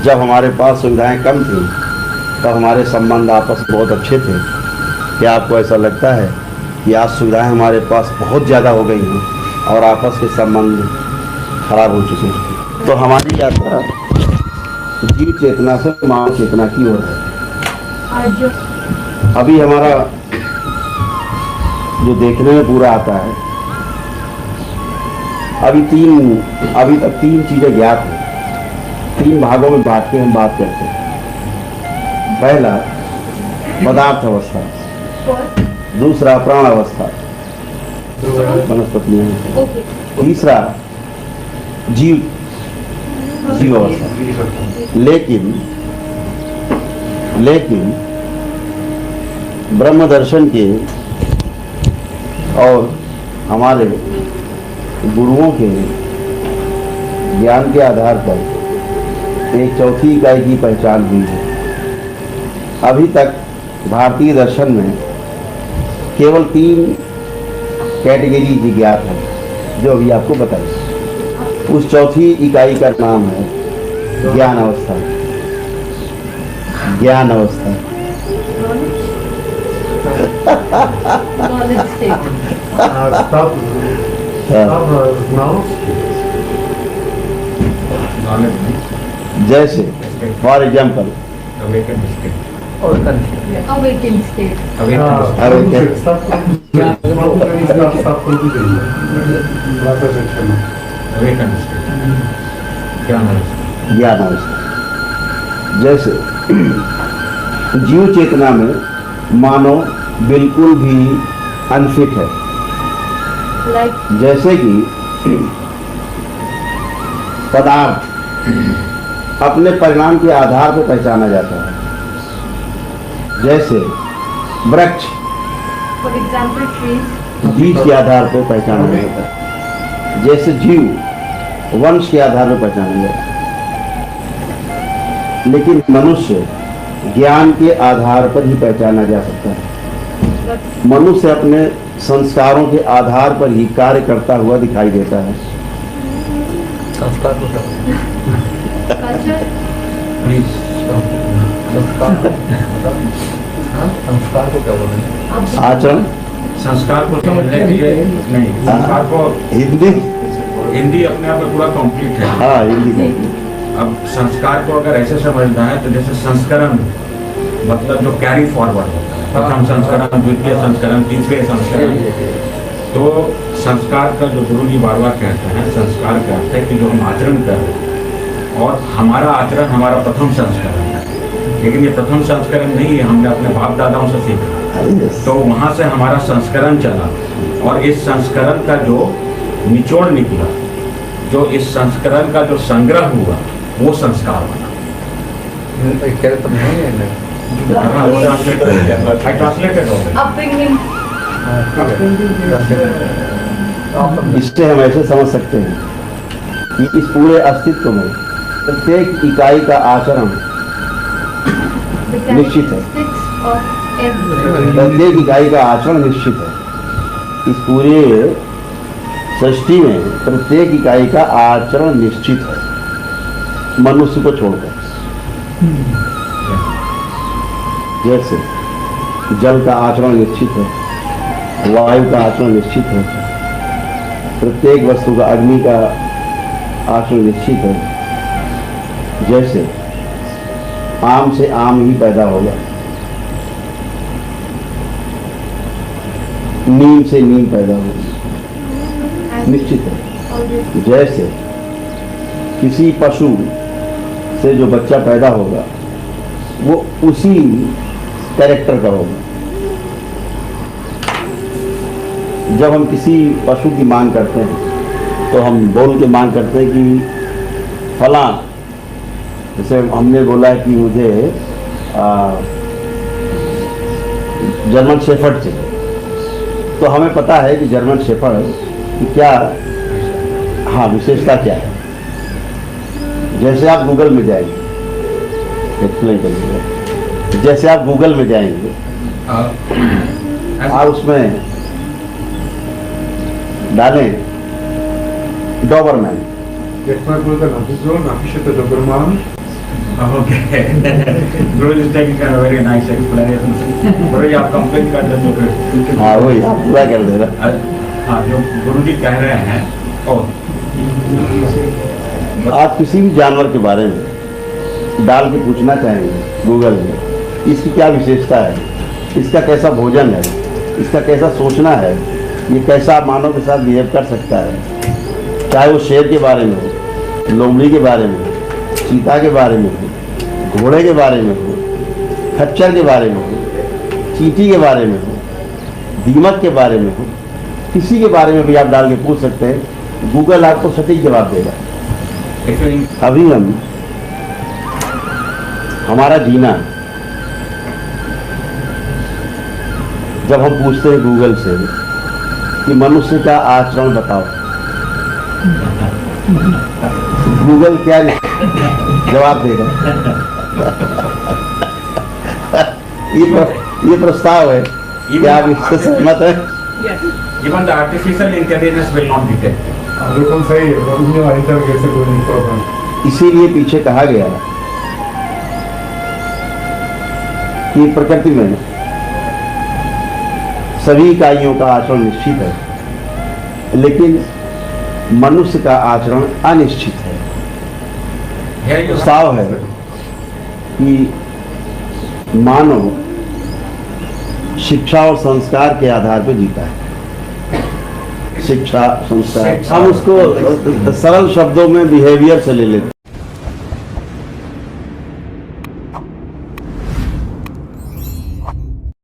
जब हमारे पास सुविधाएं कम थी तब हमारे संबंध आपस में बहुत अच्छे थे। क्या आपको ऐसा लगता है कि आज सुविधाएं हमारे पास बहुत ज़्यादा हो गई हैं और आपस के संबंध खराब हो चुके हैं? तो हमारी यात्रा जीव चेतना से मानव चेतना की ओर है। अभी हमारा जो देखने में पूरा आता है, अभी तक तीन चीजें ज्ञात हैं। तीन भागों में बांट के हम बात करते हैं। पहला पदार्थ अवस्था, दूसरा प्राण अवस्था, वनस्पतियां, तीसरा जीव अवस्था। लेकिन ब्रह्म दर्शन के और हमारे गुरुओं के ज्ञान के आधार पर एक चौथी इकाई की पहचान हुई है। अभी तक भारतीय दर्शन में केवल 3 कैटेगरी की ज्ञात है, जो अभी आपको बताइए। उस चौथी इकाई का नाम है ज्ञान अवस्था। ज्ञान अवस्था जैसे फॉर एग्जाम्पल ज्ञान अवस्था। जैसे जीव चेतना में मानव बिल्कुल भी अनफिट है। जैसे कि पदार्थ अपने परिणाम के आधार पर पहचाना जाता है। जैसे वृक्ष बीज के आधार पर पहचाना जाता है। जैसे जीव वंश के आधार पर पहचाना जाता है। लेकिन मनुष्य ज्ञान के आधार पर ही पहचाना जा सकता है। मनुष्य अपने संस्कारों के आधार पर ही कार्य करता हुआ दिखाई देता है। संस्कार को क्या बोलेंगे? आचरण, संस्कार को समझने के लिए नहीं, संस्कार को हिंदी अपने आप में पूरा कंप्लीट है। हाँ, हिंदी। अब संस्कार को अगर ऐसे समझना है तो जैसे संस्करण मतलब जो कैरी फॉरवर्ड होता है, प्रथम संस्करण, द्वितीय संस्करण, तीसरे संस्करण। तो संस्कार का जो गुरु जी बार बार कहते हैं, संस्कार का अर्थ है कि जो हम आचरण कर रहे हैं, और हमारा आचरण हमारा प्रथम संस्करण है। लेकिन ये प्रथम संस्करण नहीं है, हमने अपने बाप दादाओं से सीखा। तो वहाँ से हमारा संस्करण चला और इस संस्करण का जो निचोड़ निकला, जो इस संस्करण का जो संग्रह हुआ, वो संस्कार बना। इससे हम ऐसे समझ सकते हैं कि इस पूरे अस्तित्व में प्रत्येक इकाई का आचरण निश्चित है। प्रत्येक इकाई का आचरण निश्चित है। इस पूरे सृष्टि में प्रत्येक इकाई का आचरण निश्चित है, मनुष्य को छोड़कर। जैसे जल का आचरण निश्चित है, वायु का आचरण निश्चित है, प्रत्येक वस्तु का, अग्नि का आचरण निश्चित है। जैसे आम से आम ही पैदा होगा, नीम से नीम पैदा होगा, निश्चित है। जैसे किसी पशु से जो बच्चा पैदा होगा वो उसी कैरेक्टर का होगा। जब हम किसी पशु की मांग करते हैं तो हम बोल के मांग करते हैं कि फलां, जैसे हमने बोला है कि मुझे जर्मन शेफर्ड चाहिए, तो हमें पता है कि जर्मन शेफर्ड की क्या विशेषता क्या है। जैसे आप गूगल में जाएंगे, एक्सप्लेन करिएगा। जैसे आप गूगल में जाएंगे और उसमें डालें Dobermann, Jak pan kolega napiše to Doberman, Okay. Guru is taking a very nice explanation. Guru जी आप कंप्लेन कर दो फिर। हाँ वही आप पूरा कर देना। हाँ जो गुरु जी कह रहे हैं और आप किसी भी जानवर के बारे में डाल के पूछना चाहेंगे गूगल में, इसकी क्या विशेषता है, इसका कैसा भोजन है, इसका कैसा सोचना है, ये कैसा मानव के साथ बिहेव कर सकता है, चाहे वो शेर के बारे में हो, लोमड़ी के बारे में हो, चीता के बारे में हो, घोड़े के बारे में हो, खच्चर के बारे में हो, चींटी के बारे में हो, दीमक के बारे में हो, किसी के बारे में भी आप डाल के पूछ सकते हैं, गूगल आपको सटीक जवाब देगा। अभी हमारा जीना, जब हम पूछते हैं गूगल से कि मनुष्य का आचरण बताओ, गूगल क्या जवाब देगा? ये प्रस्ताव है, क्या आप इससे सहमत है? Even the artificial intelligence will not detect. बिल्कुल सही है, उसमें आइटम कैसे कोई नहीं प्रॉब्लम। इसीलिए पीछे कहा गया कि प्रकृति में सभी इकाइयों का आचरण निश्चित है, लेकिन मनुष्य का आचरण अनिश्चित है। प्रस्ताव है कि मानव शिक्षा और संस्कार के आधार पर जीता है। शिक्षा संस्कार, हम उसको सरल शब्दों में बिहेवियर से ले लेते हैं।